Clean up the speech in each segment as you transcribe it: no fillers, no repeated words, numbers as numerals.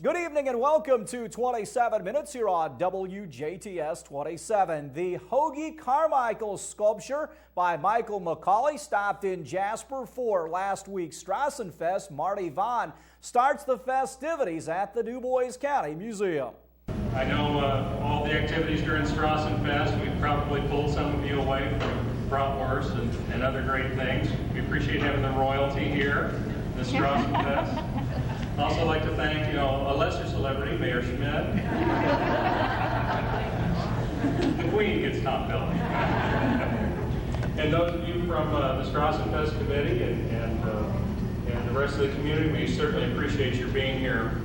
Good evening and welcome to 27 Minutes here on WJTS 27. The Hoagy Carmichael sculpture by Michael McCauley stopped in Jasper for last week's Strassenfest. Marty Vaughn starts the festivities at the Du Bois County Museum. I know all the activities during Strassenfest, we've probably pulled some of you away from bratwurst and other great things. We appreciate having the royalty here, the Strassenfest. Also like to thank, a lesser celebrity, Mayor Schmidt. The Queen gets top billing. And those of you from the Strassenfest Committee and the rest of the community, we certainly appreciate your being here.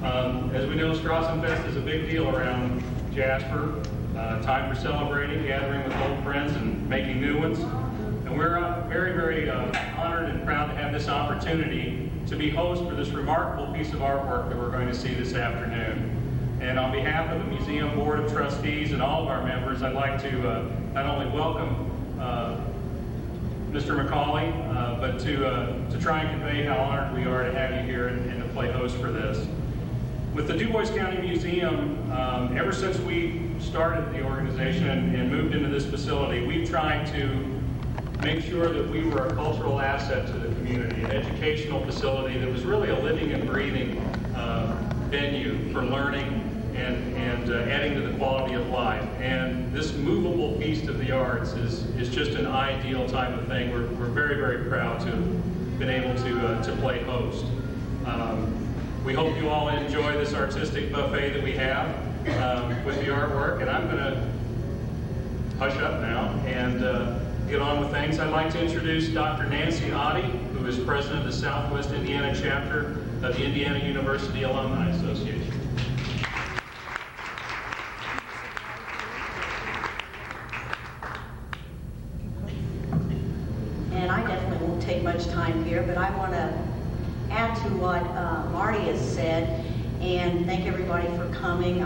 As we know, Strassenfest is a big deal around Jasper. Time for celebrating, gathering with old friends, and making new ones. And we're very, very honored and proud to have this opportunity to be host for this remarkable piece of artwork that we're going to see this afternoon. And on behalf of the Museum Board of Trustees and all of our members, I'd like to not only welcome Mr. McCauley, but to try and convey how honored we are to have you here and to play host for this. With the Du Bois County Museum, ever since we started the organization and moved into this facility, we've tried to make sure that we were a cultural asset to the community, an educational facility that was really a living and breathing venue for learning and adding to the quality of life. And this movable feast of the arts is just an ideal type of thing. We're very, very proud to have been able to play host. We hope you all enjoy this artistic buffet that we have with the artwork, and I'm going to hush up now and get on with things. I'd like to introduce Dr. Nancy Oddie, who is president of the Southwest Indiana chapter of the Indiana University Alumni Association. And I definitely won't take much time here, but I want to add to what Marty has said and thank everybody for coming.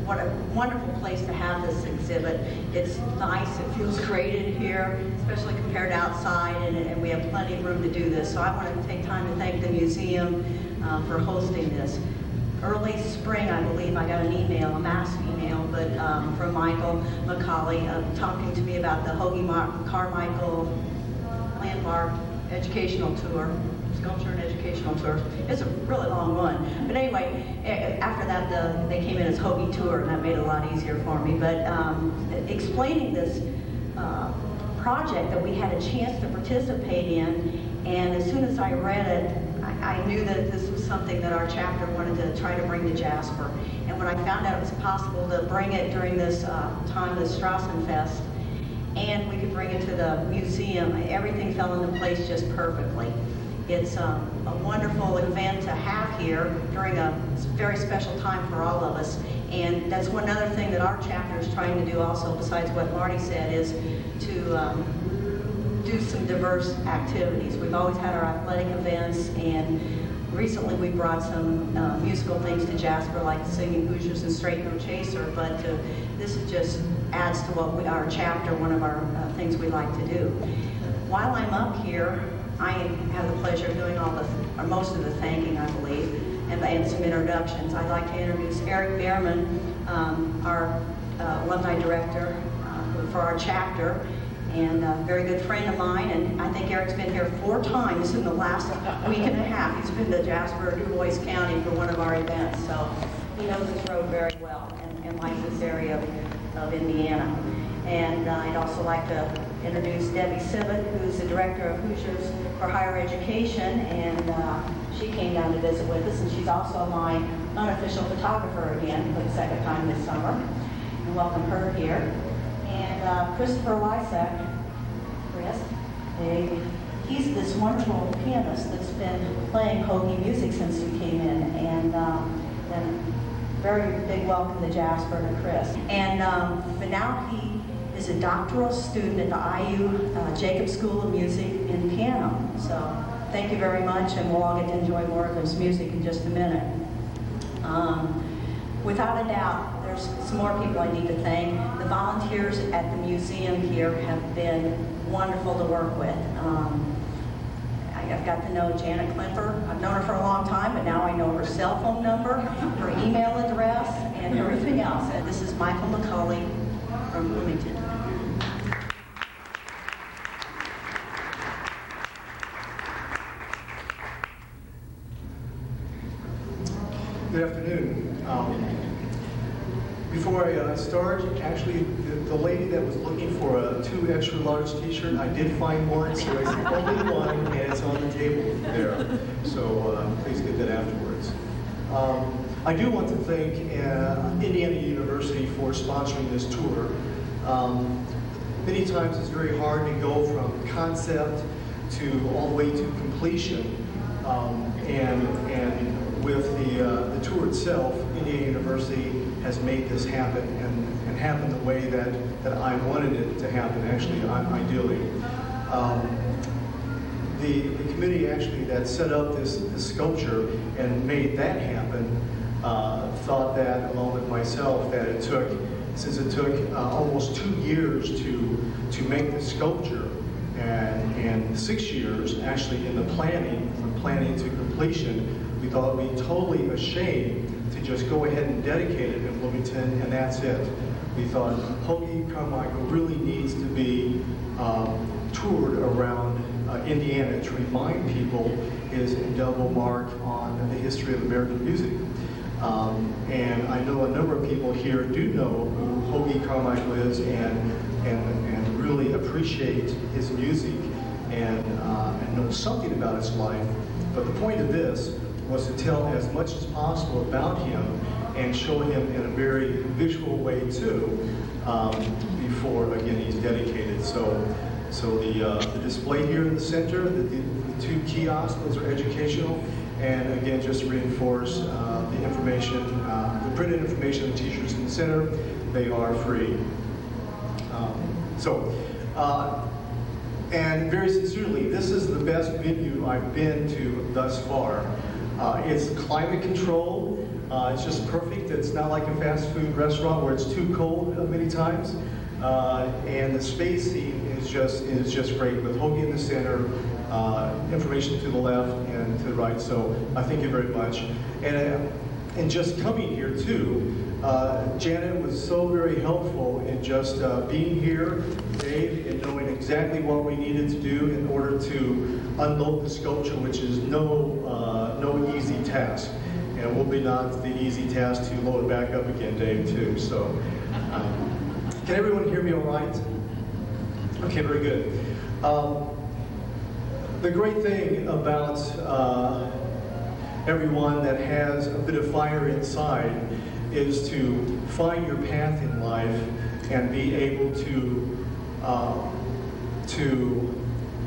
What a wonderful place to have this exhibit. It's nice, it feels great in here, especially compared to outside, and we have plenty of room to do this. So I want to take time to thank the museum for hosting this. Early spring, I believe, I got an email, a mass email, but from Michael McCauley talking to me about the Hoagy Carmichael Landmark Educational Tour. Sculpture and Educational Tour. It's a really long one. But anyway, after that, they came in as Hoagy Tour, and that made it a lot easier for me. But explaining this project that we had a chance to participate in, and as soon as I read it, I knew that this was something that our chapter wanted to try to bring to Jasper. And when I found out it was possible to bring it during this time, the Strassenfest, and we could bring it to the museum, everything fell into place just perfectly. It's a wonderful event to have here during a very special time for all of us. And that's one other thing that our chapter is trying to do also, besides what Marty said, is to do some diverse activities. We've always had our athletic events, and recently we brought some musical things to Jasper, like singing Hoosiers and Straight No Chaser, but this just adds to what our chapter, one of our things we like to do. While I'm up here, I have the pleasure of doing most of the thanking, I believe, and some introductions. I'd like to introduce Eric Behrman, our alumni director for our chapter, and a very good friend of mine. And I think Eric's been here 4 times in the last week and a half. He's been to Jasper, Du Bois County for one of our events, so he knows this road very well and likes this area of Indiana. And I'd also like to introduce Debbie Sibbett, who's the director of Hoosiers for Higher Education, and she came down to visit with us, and she's also my unofficial photographer again for the second time this summer. And welcome her here. And Christopher Wysack, Chris, he's this wonderful pianist that's been playing Hoagy music since he came in, and very big welcome to Jasper and Chris. And but now he is a doctoral student at the IU Jacobs School of Music in piano. So thank you very much, and we'll all get to enjoy more of this music in just a minute. Without a doubt, there's some more people I need to thank. The volunteers at the museum here have been wonderful to work with. I got got to know Janet Klimper. I've known her for a long time, but now I know her cell phone number, her email address, and everything else. And this is Michael McCauley from Bloomington. Good afternoon. Before I start, actually, the lady that was looking for a 2 extra large t-shirt, I did find one, so I said only one, and it's on the table there. So please get that afterwards. I do want to thank Indiana University for sponsoring this tour. Many times it's very hard to go from concept to all the way to completion, and with the tour itself, Indiana University has made this happen and happen the way that I wanted it to happen, actually, ideally. The committee actually that set up this sculpture and made that happen thought that, along with myself, that it took, since it took almost 2 years to make the sculpture, and 6 years actually in the planning, from planning to completion, we thought it would be totally a shame to just go ahead and dedicate it in Bloomington, and that's it. We thought Hoagy Carmichael really needs to be toured around Indiana to remind people his indelible mark on the history of American music. And I know a number of people here do know who Hoagy Carmichael is and really appreciate his music and know something about his life. But the point of this was to tell as much as possible about him and show him in a very visual way too, before, again, he's dedicated. So the display here in the center, the 2 kiosks, those are educational, and again, just to reinforce the information, the printed information and t-shirts in the center, they are free. And very sincerely, this is the best venue I've been to thus far. It's climate controlled. It's just perfect. It's not like a fast food restaurant where it's too cold many times. And the spacing is just great, with Hoagy in the center, information to the left and to the right. So I thank you very much. And just coming here too, Janet was so very helpful in just being here, Dave, and knowing exactly what we needed to do in order to unload the sculpture, which is no easy task. And it will be not the easy task to load it back up again, Dave, too. So, can everyone hear me all right? Okay, very good. The great thing about everyone that has a bit of fire inside is to find your path in life and be able to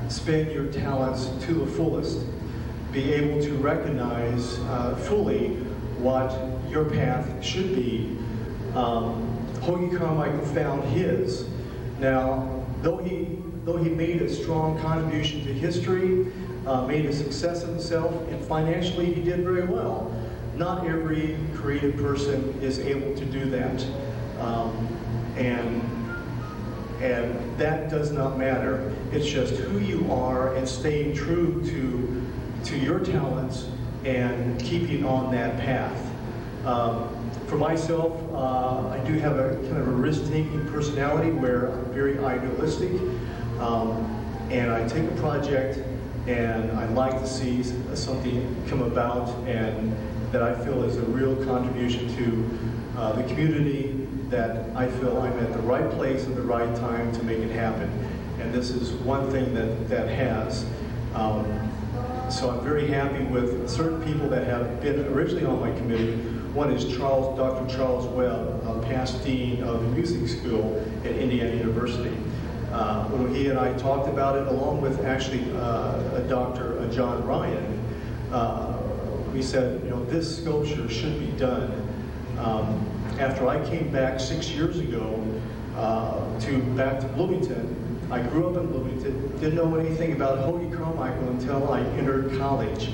spend your talents to the fullest. Be able to recognize fully what your path should be. Hoagy Carmichael found his. Now, though he made a strong contribution to history, made a success of himself, and financially he did very well, not every creative person is able to do that. And that does not matter. It's just who you are and staying true to your talents and keeping on that path. For myself, I do have a kind of a risk-taking personality where I'm very idealistic, and I take a project and I like to see something come about and that I feel is a real contribution to the community, that I feel I'm at the right place at the right time to make it happen. And this is one thing that has. So I'm very happy with certain people that have been originally on my committee. One is Dr. Charles Webb, past dean of the music school at Indiana University. When he and I talked about it, along with actually Dr. John Ryan, we said, you know, this sculpture should be done. After I came back 6 years ago back to Bloomington, I grew up in Bloomington, didn't know anything about Hoagy Carmichael until I entered college.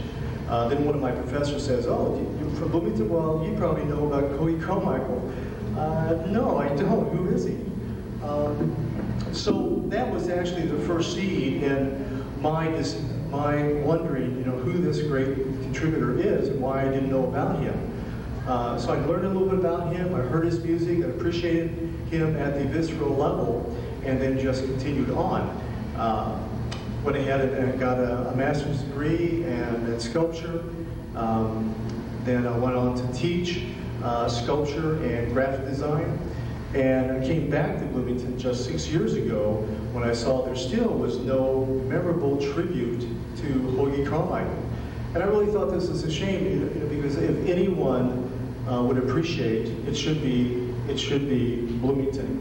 Then one of my professors says, oh, you're from Bloomington? Well, you probably know about Hoagy Carmichael. No, I don't. Who is he? So that was actually the first seed in my my wondering, who this great contributor is and why I didn't know about him. So I learned a little bit about him. I heard his music. I appreciated him at the visceral level, and then just continued on. Went ahead and got a master's degree in sculpture. Then I went on to teach sculpture and graphic design. And I came back to Bloomington just 6 years ago when I saw there still was no memorable tribute to Hoagy Carmichael. And I really thought this was a shame, because if anyone would appreciate, it should be Bloomington.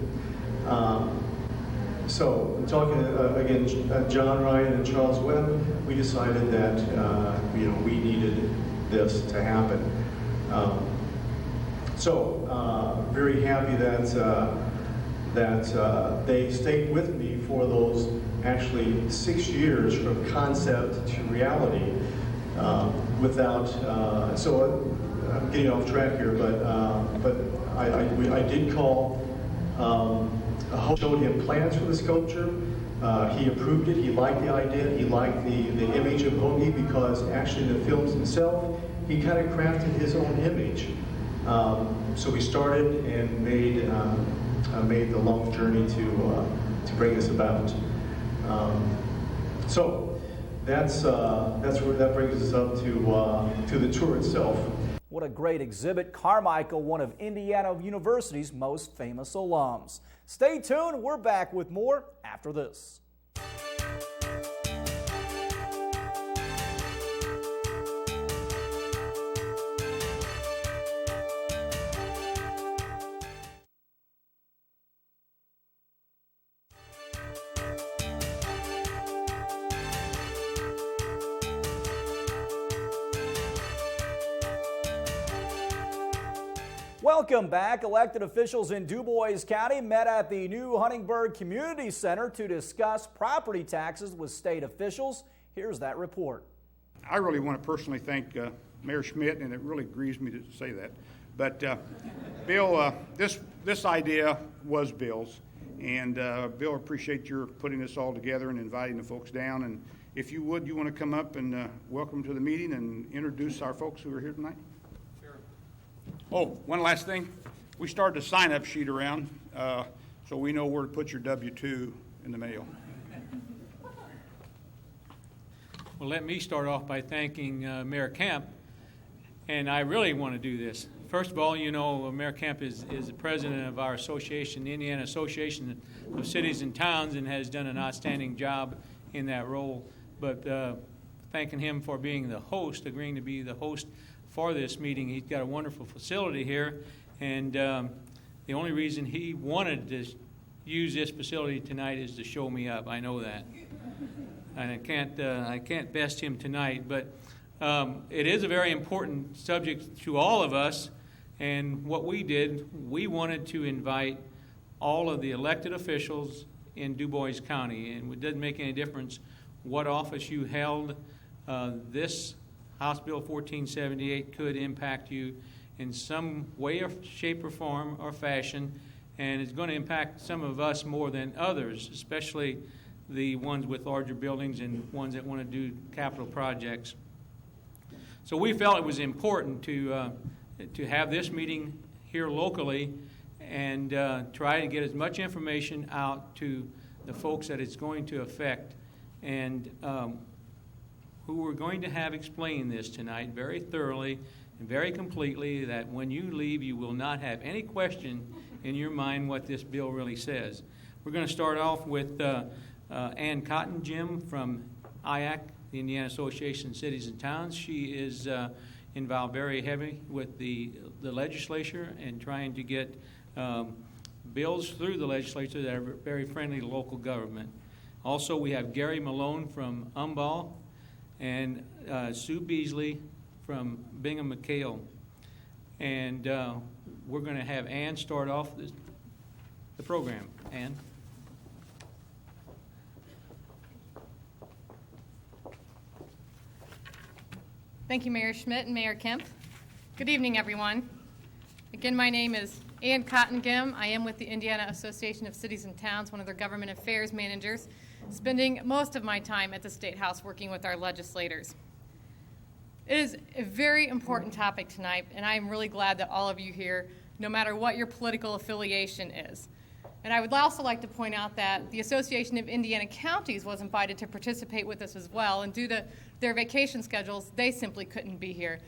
So, talking again, John Ryan and Charles Webb, we decided that we needed this to happen. Very happy that they stayed with me for those actually 6 years from concept to reality. I'm getting off track here, but I did call. Showed him plans for the sculpture. He approved it. He liked the idea. He liked the image of Hoagy, because actually in the films himself, he kind of crafted his own image. So we started and made the long journey to bring this about. So that brings us up to the tour itself. What a great exhibit. Carmichael, one of Indiana University's most famous alums. Stay tuned. We're back with more after this. Welcome back. Elected officials in Du Bois County met at the new Huntingburg Community Center to discuss property taxes with state officials. Here's that report. I really want to personally thank Mayor Schmidt, and it really grieves me to say that. But Bill, this idea was Bill's, and Bill, appreciate your putting this all together and inviting the folks down. And if you want to come up and welcome to the meeting and introduce our folks who are here tonight. Oh, one last thing. We started a sign-up sheet around, so we know where to put your W-2 in the mail. Well, let me start off by thanking Mayor Kemp, and I really want to do this. First of all, Mayor Kemp is the president of our association, the Indiana Association of Cities and Towns, and has done an outstanding job in that role. But thanking him for being the host, agreeing to be the host for this meeting. He's got a wonderful facility here, and the only reason he wanted to use this facility tonight is to show me up. I know that, and I can't best him tonight. But it is a very important subject to all of us, and what we did, we wanted to invite all of the elected officials in Du Bois County, and it doesn't make any difference what office you held. This House Bill 1478 could impact you in some way or shape or form or fashion, and it's going to impact some of us more than others, especially the ones with larger buildings and ones that want to do capital projects. So we felt it was important to have this meeting here locally and try to get as much information out to the folks that it's going to affect, and who we're going to have explain this tonight very thoroughly and very completely, that when you leave you will not have any question in your mind what this bill really says. We're going to start off with Ann Cotton Jim from IAC, the Indiana Association of Cities and Towns. She is involved very heavily with the legislature and trying to get bills through the legislature that are very friendly to local government. Also, we have Gary Malone from Umball, and Sue Beasley from Bingham McHale. And we're going to have Ann start off the program. Ann. Thank you, Mayor Schmidt and Mayor Kemp. Good evening, everyone. Again, my name is Ann Cottengim. I am with the Indiana Association of Cities and Towns, one of their government affairs managers. spending most of my time at the State House working with our legislators. It is a very important topic tonight, and I am really glad that all of you here, no matter what your political affiliation is. And I would also like to point out that the Association of Indiana Counties was invited to participate with us as well, and due to their vacation schedules, they simply couldn't be here.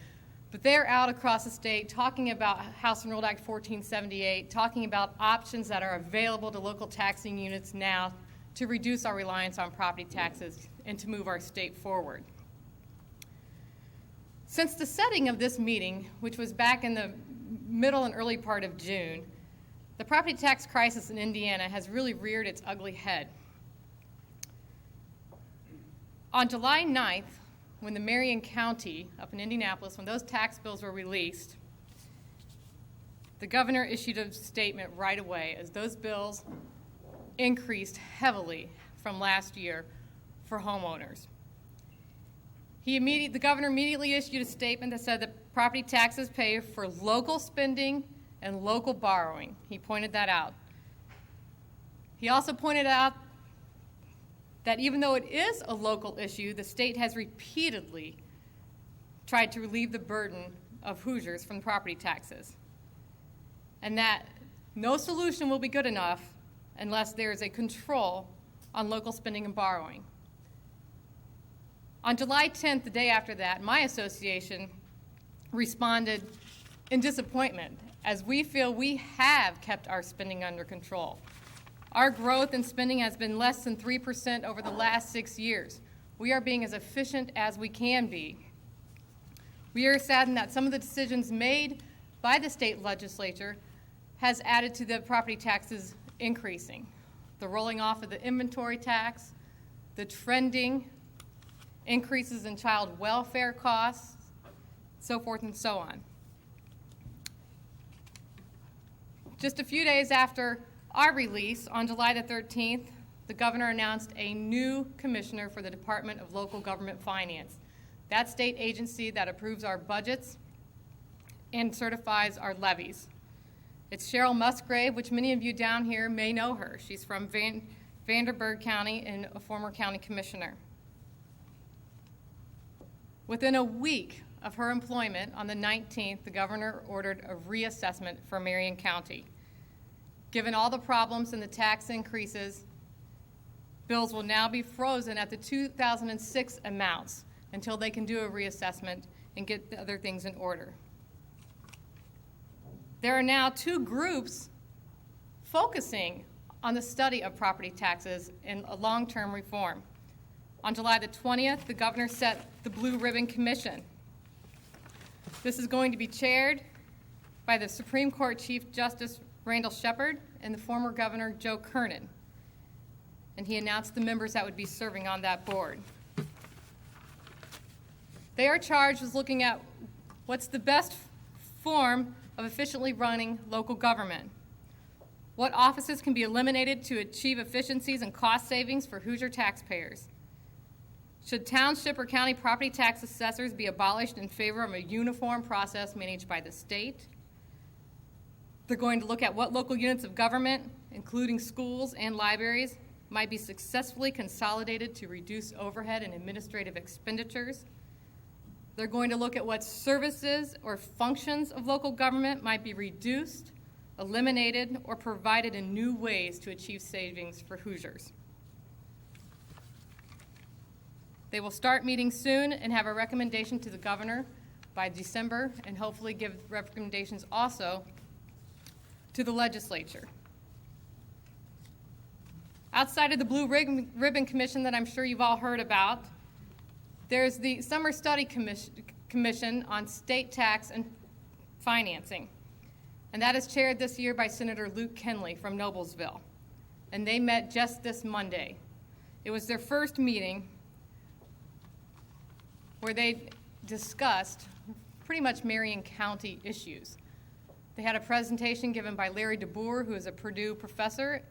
But they're out across the state talking about House Enrolled Act 1478, talking about options that are available to local taxing units now to reduce our reliance on property taxes and to move our state forward. Since the setting of this meeting, which was back in the middle and early part of June, the property tax crisis in Indiana has really reared its ugly head. On July 9th, when the Marion County up in Indianapolis, when those tax bills were released, the governor issued a statement right away as those bills increased heavily from last year for homeowners. The governor immediately issued a statement that said that property taxes pay for local spending and local borrowing. He pointed that out. He also pointed out that even though it is a local issue, the state has repeatedly tried to relieve the burden of Hoosiers from property taxes, and that no solution will be good enough unless there is a control on local spending and borrowing. On July 10th, the day after that, my association responded in disappointment, as we feel we have kept our spending under control. Our growth in spending has been less than 3% over the last 6 years. We are being as efficient as we can be. We are saddened that some of the decisions made by the state legislature has added to the property taxes increasing. The rolling off of the inventory tax, the trending increases in child welfare costs, so forth and so on. Just a few days after our release, on July the 13th, the governor announced a new commissioner for the Department of Local Government Finance, that state agency that approves our budgets and certifies our levies. It's Cheryl Musgrave, which many of you down here may know her. She's from Vanderburgh County and a former county commissioner. Within a week of her employment, on the 19th, the governor ordered a reassessment for Marion County. Given all the problems and the tax increases, bills will now be frozen at the 2006 amounts until they can do a reassessment and get the other things in order. There are now two groups focusing on the study of property taxes and a long-term reform. On July the 20th, the governor set the Blue Ribbon Commission. This is going to be chaired by the Supreme Court Chief Justice Randall Shepard and the former governor Joe Kernan. And he announced the members that would be serving on that board. They are charged with looking at what's the best form of efficiently running local government. What offices can be eliminated to achieve efficiencies and cost savings for Hoosier taxpayers? Should township or county property tax assessors be abolished in favor of a uniform process managed by the state? They're going to look at what local units of government, including schools and libraries, might be successfully consolidated to reduce overhead and administrative expenditures. They're going to look at what services or functions of local government might be reduced, eliminated, or provided in new ways to achieve savings for Hoosiers. They will start meeting soon and have a recommendation to the governor by December, and hopefully give recommendations also to the legislature. Outside of the Blue Ribbon Commission that I'm sure you've all heard about, there's the Summer Study Commission on State Tax and Financing, and that is chaired this year by Senator Luke Kenley from Noblesville, and they met just this Monday. It was their first meeting where they discussed pretty much Marion County issues. They had a presentation given by Larry DeBoer, who is a Purdue professor,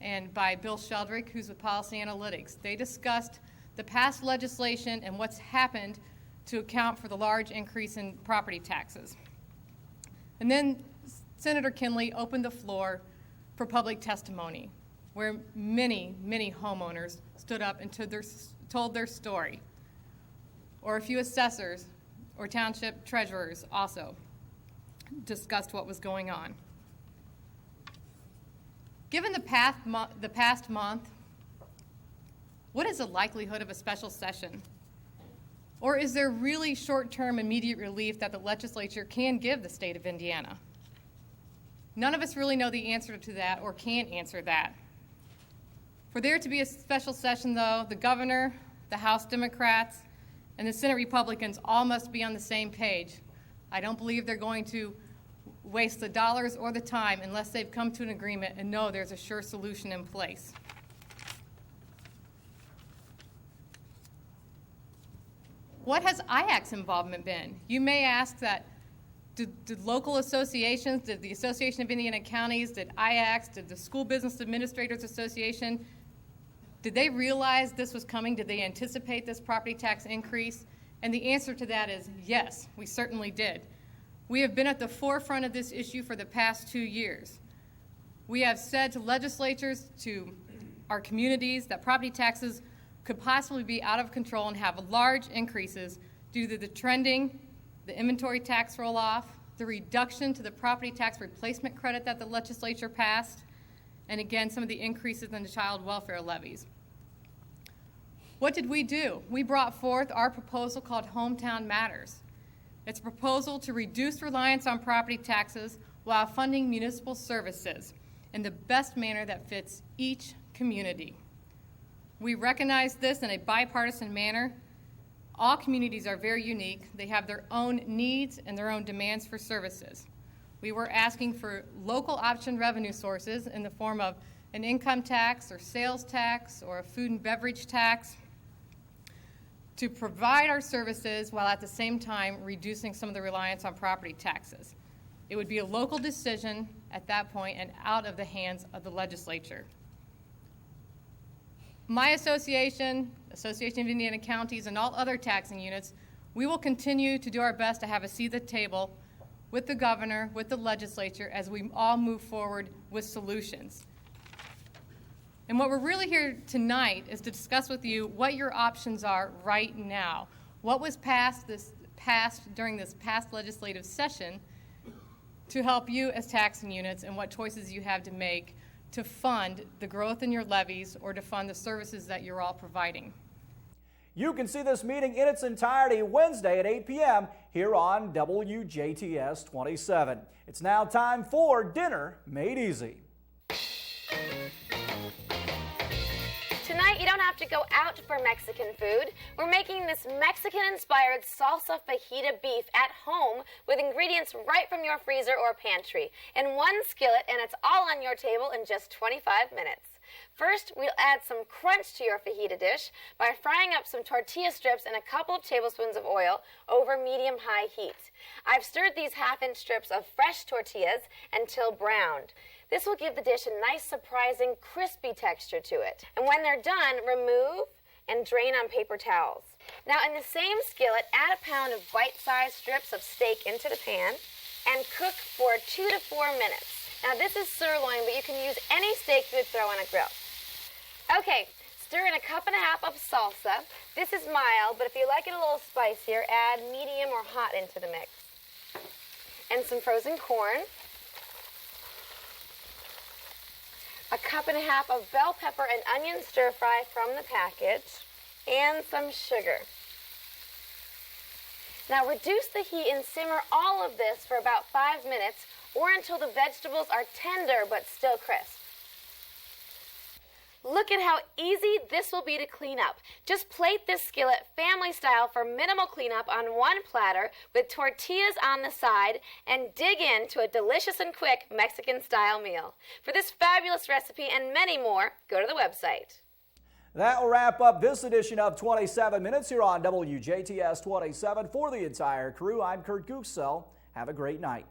and by Bill Sheldrick, who's with Policy Analytics. They discussed the past legislation and what's happened to account for the large increase in property taxes. And then Senator Kenley opened the floor for public testimony. where many, many homeowners stood up and told their story, or a few assessors or township treasurers also discussed what was going on. Given the past month, what is the likelihood of a special session? Or is there really short-term immediate relief that the legislature can give the state of Indiana? None of us really know the answer to that or can answer that. For there to be a special session, though, the governor, the House Democrats, and the Senate Republicans all must be on the same page. I don't believe they're going to waste the dollars or the time unless they've come to an agreement and know there's a sure solution in place. What has IAC's involvement been? You may ask that, did local associations, did the Association of Indiana Counties, did IAC's, did the School Business Administrators Association, did they realize this was coming? Did they anticipate this property tax increase? And the answer to that is yes, we certainly did. We have been at the forefront of this issue for the past 2 years. We have said to legislatures, to our communities, that property taxes could possibly be out of control and have large increases due to the trending, the inventory tax roll-off, the reduction to the property tax replacement credit that the legislature passed, and again, some of the increases in the child welfare levies. What did we do? We brought forth our proposal called Hometown Matters. It's a proposal to reduce reliance on property taxes while funding municipal services in the best manner that fits each community. We recognize this in a bipartisan manner. All communities are very unique. They have their own needs and their own demands for services. We were asking for local option revenue sources in the form of an income tax or sales tax or a food and beverage tax to provide our services while at the same time reducing some of the reliance on property taxes. It would be a local decision at that point and out of the hands of the legislature. My association, Association of Indiana Counties, and all other taxing units, we will continue to do our best to have a seat at the table with the governor, with the legislature, as we all move forward with solutions. And what we're really here tonight is to discuss with you what your options are right now. What was passed during this past legislative session to help you as taxing units, and what choices you have to make to fund the growth in your levies or to fund the services that you're all providing. You can see this meeting in its entirety Wednesday at 8 p.m. here on WJTS 27. It's now time for Dinner Made Easy. Tonight, you don't have to go out for Mexican food. We're making this Mexican-inspired salsa fajita beef at home with ingredients right from your freezer or pantry in one skillet, and it's all on your table in just 25 minutes. First, we'll add some crunch to your fajita dish by frying up some tortilla strips in a couple of tablespoons of oil over medium-high heat. I've stirred these half-inch strips of fresh tortillas until browned. This will give the dish a nice, surprising, crispy texture to it. And when they're done, remove and drain on paper towels. Now, in the same skillet, add a pound of bite-sized strips of steak into the pan and cook for 2 to 4 minutes. Now, this is sirloin, but you can use any steak you would throw on a grill. Okay, stir in a cup and a half of salsa. This is mild, but if you like it a little spicier, add medium or hot into the mix. And some frozen corn. A cup and a half of bell pepper and onion stir fry from the package, and some sugar. Now reduce the heat and simmer all of this for about 5 minutes or until the vegetables are tender but still crisp. Look at how easy this will be to clean up. Just plate this skillet family style for minimal cleanup on one platter with tortillas on the side and dig into a delicious and quick Mexican style meal. For this fabulous recipe and many more, go to the website. That will wrap up this edition of 27 Minutes here on WJTS 27. For the entire crew, I'm Kurt Gutgsell. Have a great night.